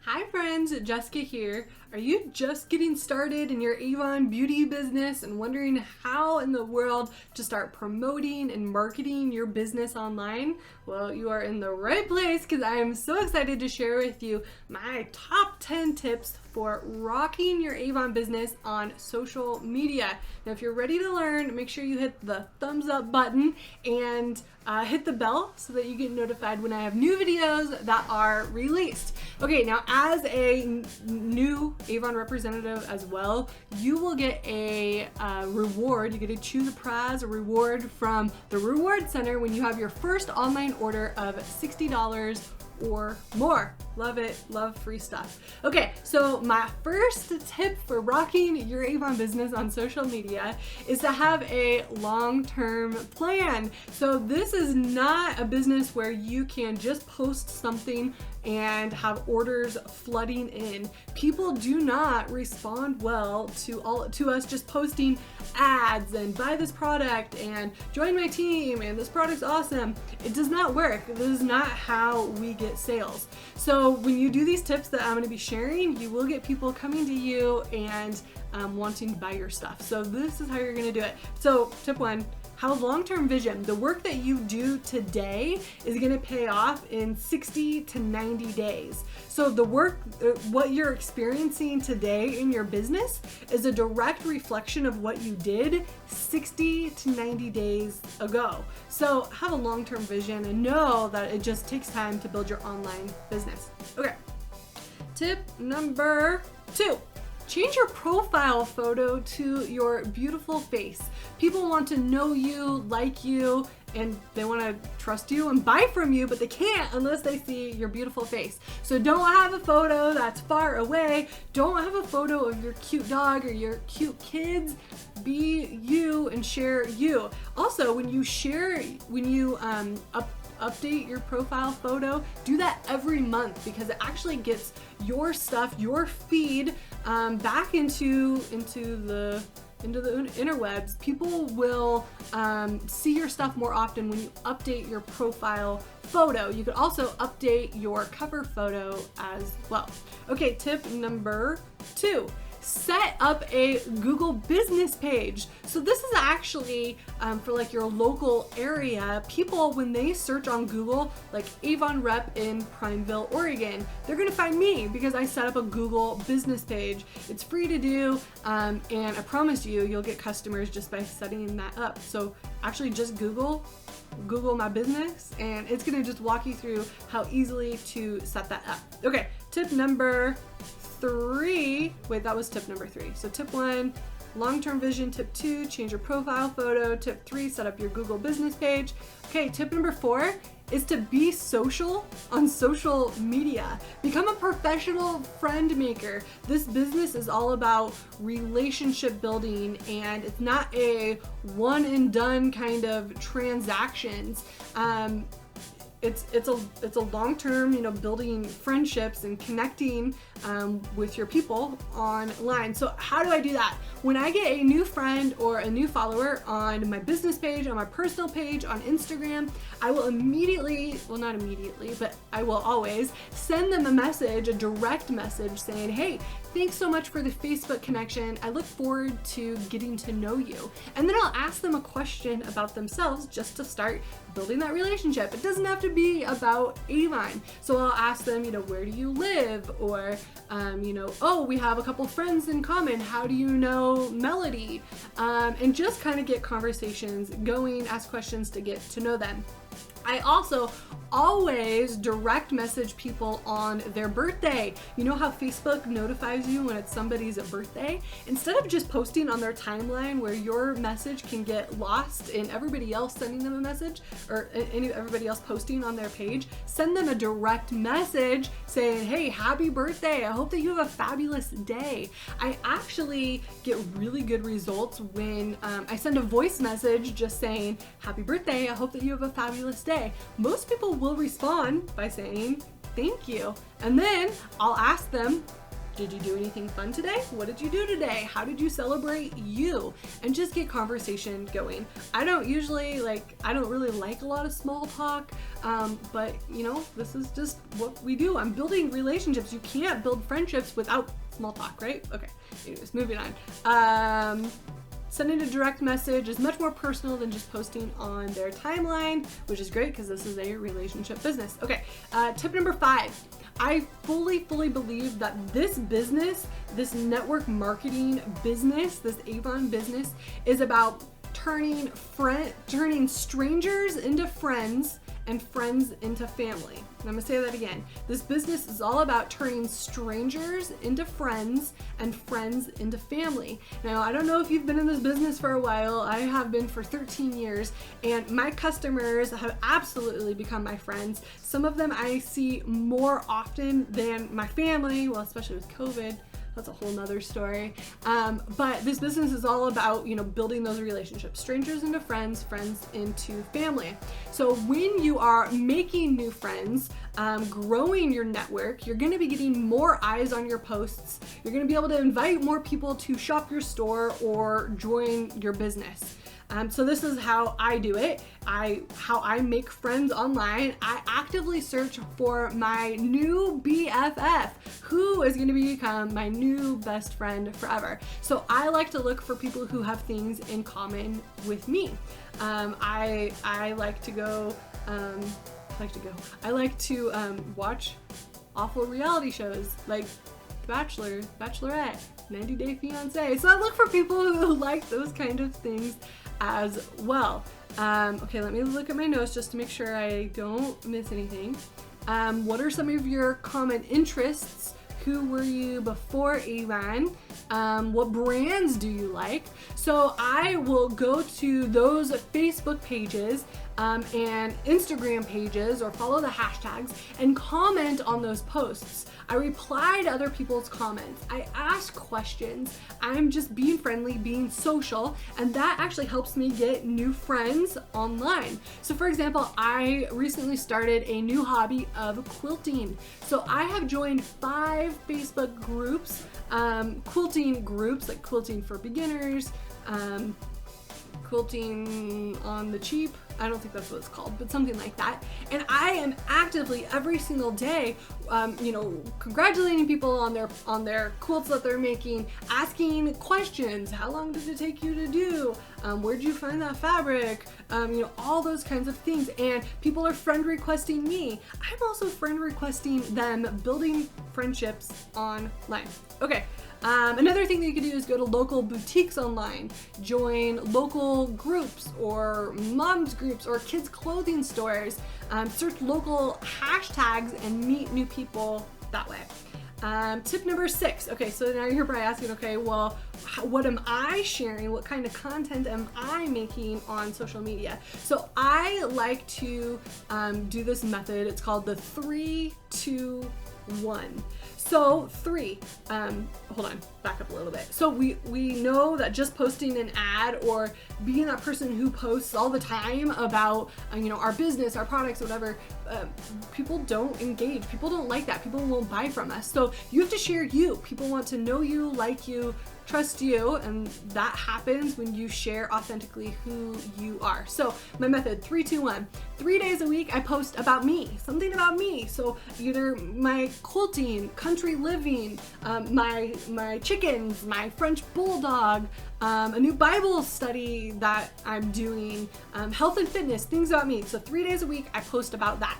Hi friends, Jessica here. Are you just getting started in your Avon beauty business and wondering how in the world to start promoting and marketing your business online? Well, you are in the right place because I am so excited to share with you my top 10 tips for rocking your Avon business on social media. Now, if you're ready to learn, make sure you hit the thumbs up button and hit the bell so that you get notified when I have new videos that are released. Okay, now as a new Avon representative as well, you will get a reward. You get to choose a prize, a reward from the Reward Center when you have your first online order of $60 or more. Love it, love free stuff. Okay, so my first tip for rocking your Avon business on social media is to have a long-term plan. So this is not a business where you can just post something and have orders flooding in. People do not respond well to us just posting ads and buy this product and join my team and this product's awesome. It does not work. This is not how we get sales. So when you do these tips that I'm going to be sharing, you will get people coming to you and wanting to buy your stuff. So this is how you're going to do it. So tip one, have a long-term vision. The work that you do today is going to pay off in 60 to 90 days. So the work, what you're experiencing today in your business is a direct reflection of what you did 60 to 90 days ago. So have a long-term vision and know that it just takes time to build your online business. Okay, tip number 2. Change your profile photo to your beautiful face. People want to know you, like you, and they want to trust you and buy from you, but they can't unless they see your beautiful face. So don't have a photo that's far away. Don't have a photo of your cute dog or your cute kids. Be you and share you. Also, when you update your profile photo, do that every month because it actually gets your stuff, your feed back into the interwebs. People will see your stuff more often when you update your profile photo. You could also update your cover photo as well. Okay, tip number 2. Set up a Google business page. So this is actually for like your local area. People, when they search on Google, like Avon Rep in Primeville, Oregon, they're gonna find me because I set up a Google business page. It's free to do, and I promise you'll get customers just by setting that up. So actually just Google my business and it's gonna just walk you through how easily to set that up. Okay, tip number 3. Wait, that was tip number 3. So tip 1, long-term vision. Tip 2, change your profile photo. Tip 3, set up your Google business page. Okay, tip number 4 is to be social on social media. Become a professional friend maker. This business is all about relationship building and it's not a one and done kind of transactions. It's a long-term, building friendships and connecting with your people online. So how do I do that? When I get a new friend or a new follower on my business page, on my personal page, on Instagram, I will immediately, well, not immediately, but I will always send them a message, a direct message saying, hey, thanks so much for the Facebook connection. I look forward to getting to know you. And then I'll ask them a question about themselves just to start building that relationship. It doesn't have to be about Avon. So I'll ask them, where do you live? Or, oh, we have a couple friends in common. How do you know Melody? And just kind of get conversations going, ask questions to get to know them. I also always direct message people on their birthday. You know how Facebook notifies you when it's somebody's birthday? Instead of just posting on their timeline where your message can get lost in everybody else sending them a message or everybody else posting on their page, send them a direct message saying, hey, happy birthday. I hope that you have a fabulous day. I actually get really good results when I send a voice message just saying, happy birthday. I hope that you have a fabulous day. Most people will respond by saying thank you, and then I'll ask them Did you do anything fun today? What did you do today? How did you celebrate you? And just get conversation going. I don't really like a lot of small talk, but this is just what we do. I'm building relationships. You can't build friendships without small talk, right? Okay, anyways, moving on. Sending a direct message is much more personal than just posting on their timeline, which is great because this is a relationship business. Okay, tip number 5. I fully believe that this business, this network marketing business, this Avon business is about turning strangers into friends and friends into family. And I'm gonna say that again. This business is all about turning strangers into friends and friends into family. Now, I don't know if you've been in this business for a while. I have been for 13 years, and my customers have absolutely become my friends. Some of them I see more often than my family, well, especially with COVID. That's a whole nother story. But this business is all about, building those relationships, strangers into friends, friends into family. So when you are making new friends, growing your network, you're gonna be getting more eyes on your posts. You're gonna be able to invite more people to shop your store or join your business. So this is how I do it. How I make friends online. I actively search for my new BFF, who is going to become my new best friend forever. So I like to look for people who have things in common with me. I like to watch awful reality shows like The Bachelor, Bachelorette, 90 Day Fiancé. So I look for people who like those kind of things as well. Okay, let me look at my notes just to make sure I don't miss anything. What are some of your common interests? Who were you before Avon? What brands do you like? So I will go to those Facebook pages and Instagram pages or follow the hashtags and comment on those posts. I reply to other people's comments. I ask questions. I'm just being friendly, being social, and that actually helps me get new friends online. So for example, I recently started a new hobby of quilting. So I have joined 5 Facebook groups, quilting groups, like Quilting for Beginners, Quilting on the Cheap. I don't think that's what it's called, but something like that. And I am actively every single day, congratulating people on their quilts that they're making, asking questions. How long did it take you to do? Where'd you find that fabric? All those kinds of things. And people are friend requesting me. I'm also friend requesting them, building friendships online. Okay. Another thing that you could do is go to local boutiques online, join local groups or moms groups or kids clothing stores, search local hashtags and meet new people that way. Tip number 6. Okay, so now you're probably asking, okay, well, what am I sharing? What kind of content am I making on social media? So I like to do this method. It's called the 3, 2, 1. So 3, hold on, back up a little bit. So we know that just posting an ad or being that person who posts all the time about, our business, our products, whatever, people don't engage. People don't like that. People won't buy from us. So you have to share you. People want to know you, like you, trust you, and that happens when you share authentically who you are. So my method, 3, 2, 1. 3 days a week I post about me, something about me. So either my quilting, country living, my chickens, my French bulldog, a new Bible study that I'm doing, health and fitness, things about me. So 3 days a week I post about that.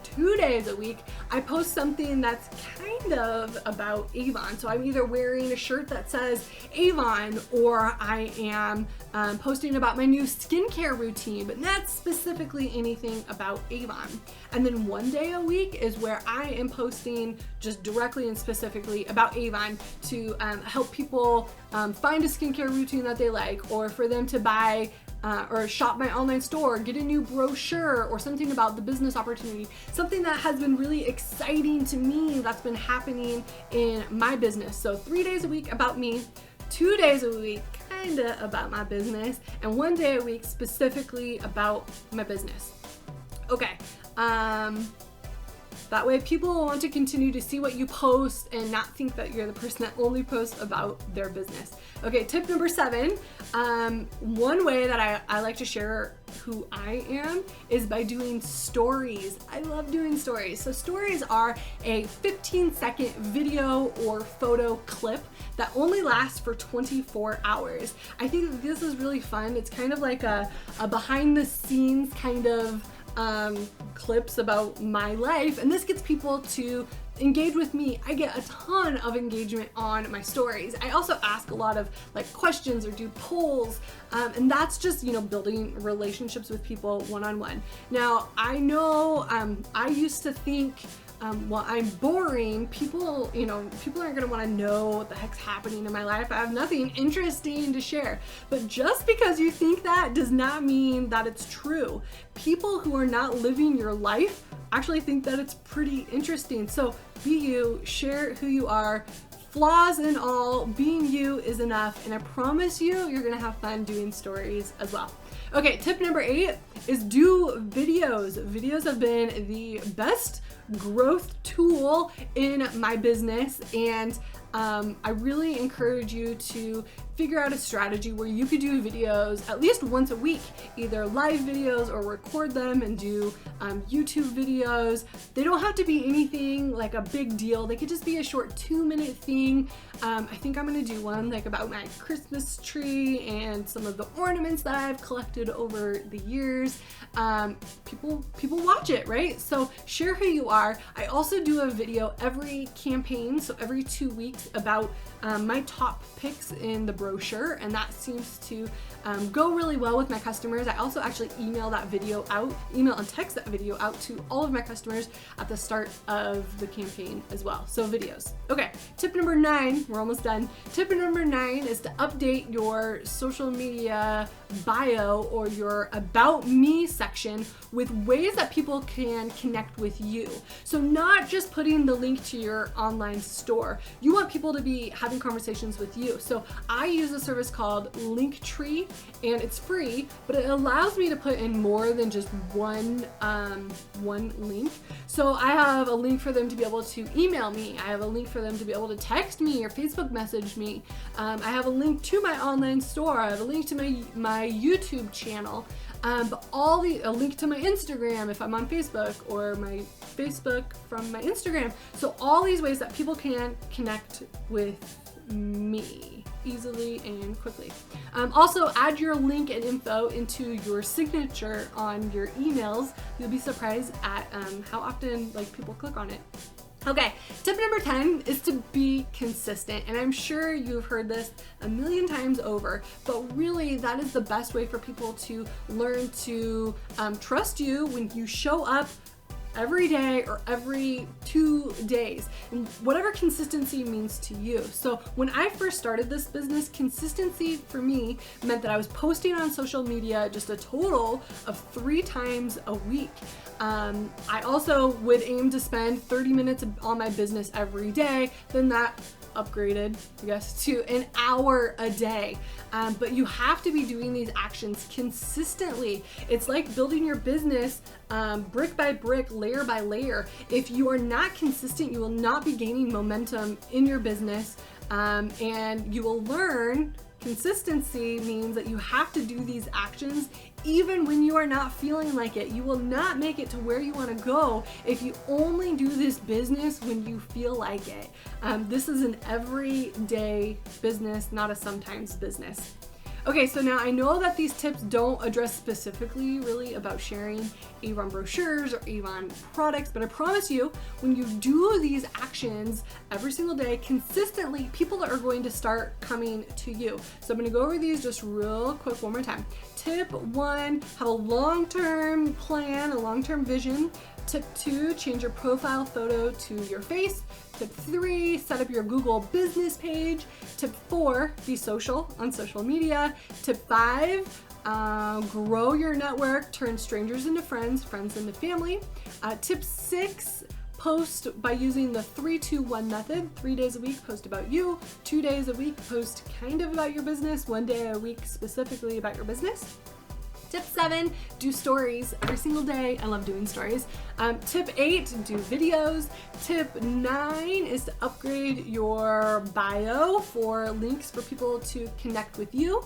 2 days a week, I post something that's kind of about Avon. So I'm either wearing a shirt that says Avon, or I am posting about my new skincare routine, but not specifically anything about Avon. And then 1 day a week is where I am posting just directly and specifically about Avon to help people find a skincare routine that they like, or for them to buy or shop my online store, get a new brochure, or something about the business opportunity, something that has been really exciting to me that's been happening in my business. So 3 days a week about me, 2 days a week kinda about my business, and 1 day a week specifically about my business. Okay, That way people will want to continue to see what you post and not think that you're the person that only posts about their business. Okay, tip number 7. One way that I like to share who I am is by doing stories. I love doing stories. So stories are a 15-second video or photo clip that only lasts for 24 hours. I think that this is really fun. It's kind of like a behind the scenes kind of clips about my life, and this gets people to engage with me. I get a ton of engagement on my stories. I also ask a lot of like questions or do polls, and that's just, you know, building relationships with people one-on-one. Now, I know I used to think, well, I'm boring. People aren't gonna wanna know what the heck's happening in my life. I have nothing interesting to share. But just because you think that does not mean that it's true. People who are not living your life actually think that it's pretty interesting. So be you, share who you are, flaws and all, being you is enough. And I promise you're gonna have fun doing stories as well. Okay, tip number 8 is do videos. Videos have been the best growth tool in my business, and I really encourage you to figure out a strategy where you could do videos at least once a week, either live videos or record them and do YouTube videos. They don't have to be anything like a big deal. They could just be a short 2-minute thing. I think I'm gonna do one like about my Christmas tree and some of the ornaments that I've collected over the years. People watch it, right? So share who you are. I also do a video every campaign, so every 2 weeks, about my top picks in the brochure, and that seems to go really well with my customers. I also actually email and text that video out to all of my customers at the start of the campaign as well. So videos. Okay, tip number 9, we're almost done. Tip number 9 is to update your social media bio or your About Me section with ways that people can connect with you. So not just putting the link to your online store. You want people to be having conversations with you. So I use a service called Linktree, and it's free, but it allows me to put in more than just one link. So I have a link for them to be able to email me. I have a link for them to be able to text me or Facebook message me. I have a link to my online store. I have a link to my YouTube channel. But a link to my Instagram if I'm on Facebook, or my Facebook from my Instagram. So all these ways that people can connect with me easily and quickly. Also, add your link and info into your signature on your emails. You'll be surprised at how often people click on it. Okay, tip number 10 is to be consistent. And I'm sure you've heard this a million times over, but really that is the best way for people to learn to trust you when you show up every day or every 2 days, and whatever consistency means to you. So when I first started this business, consistency for me meant that I was posting on social media just a total of 3 times a week. I also would aim to spend 30 minutes on my business every day. Then that upgraded, I guess, to an hour a day. But you have to be doing these actions consistently. It's like building your business brick by brick, layer by layer. If you are not consistent, you will not be gaining momentum in your business, and you will learn consistency means that you have to do these actions even when you are not feeling like it. You will not make it to where you want to go if you only do this business when you feel like it. This is an everyday business, not a sometimes business. Okay, so now I know that these tips don't address specifically really about sharing Avon brochures or Avon products, but I promise you, when you do these actions every single day consistently, people are going to start coming to you. So I'm gonna go over these just real quick one more time. Tip 1, have a long-term plan, a long-term vision. Tip 2, change your profile photo to your face. Tip 3, set up your Google business page. Tip 4, be social on social media. Tip 5, grow your network, turn strangers into friends, friends into family. Tip 6, post by using the 3-2-1 method. 3 days a week, post about you. 2 days a week, post kind of about your business. 1 day a week, specifically about your business. Tip 7, do stories every single day. I love doing stories. Tip 8, do videos. Tip 9 is to upgrade your bio for links for people to connect with you.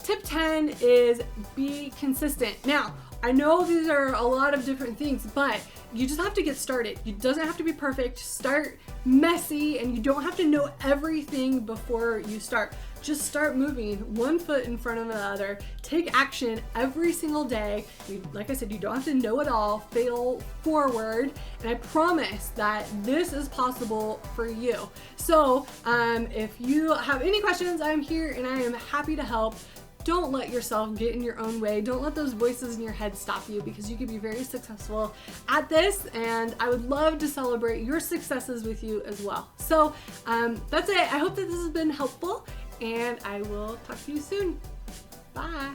Tip 10 is be consistent. Now, I know these are a lot of different things, but you just have to get started. It doesn't have to be perfect. Start messy, and you don't have to know everything before you start. Just start moving one foot in front of the other. Take action every single day. Like I said, you don't have to know it all. Fail forward. And I promise that this is possible for you. So if you have any questions, I'm here and I am happy to help. Don't let yourself get in your own way. Don't let those voices in your head stop you, because you could be very successful at this, and I would love to celebrate your successes with you as well. So that's it. I hope that this has been helpful, and I will talk to you soon. Bye.